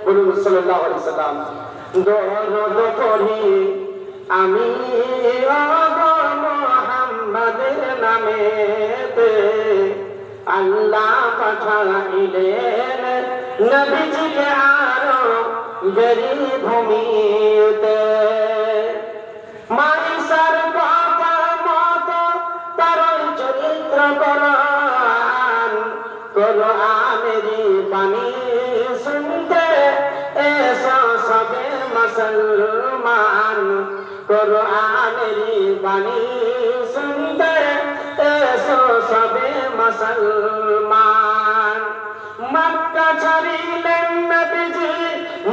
বলুন সাল্লাল্লাহু আলাইহি সাল্লাম। দরদ পড়ি আমি মুহাম্মাদের নামেতে, আল্লাহ পাঠাইলেন নবীজিকে আরো বেরি ভূমিতে। মাইসার কথা মতো তার চরিত্র কোরআন, কোরআনেরই বাণী শুনতে এসো সবে মুসলমান, কোরআনেরই বাণী শুনতে এসো সবে মুসলমান। মক্কা ছাড়িলেন নবীজি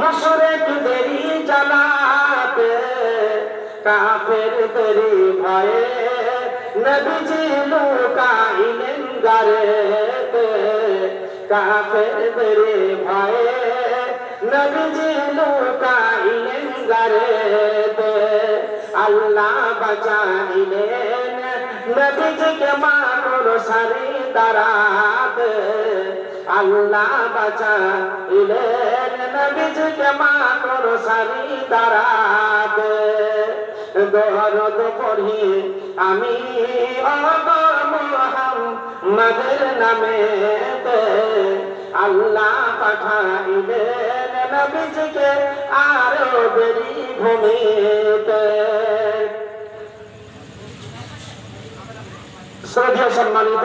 মুশরিকদেরই জ্বালাতে, কাফেরদেরই ভয়ে নবীজি লুকাইলেন গারেতে, কাফেরদেরই ভয়ে নবীজি লুকাইলেন গারেতে। আল্লাহ বাঁচাইলেন নবীজিকে মানর সারি দাঁড়াতে, আল্লাহ বাঁচাইলেন নবীজিকে মানর সারি দাঁড়াতে। দরদ পড়ি আমি মুহাম্মাদের নামেতে, আল্লাহ পাঠাইলেন নবীজিকে আরো বেরি ভূমিতে। শ্রদ্ধেয় সম্মানিত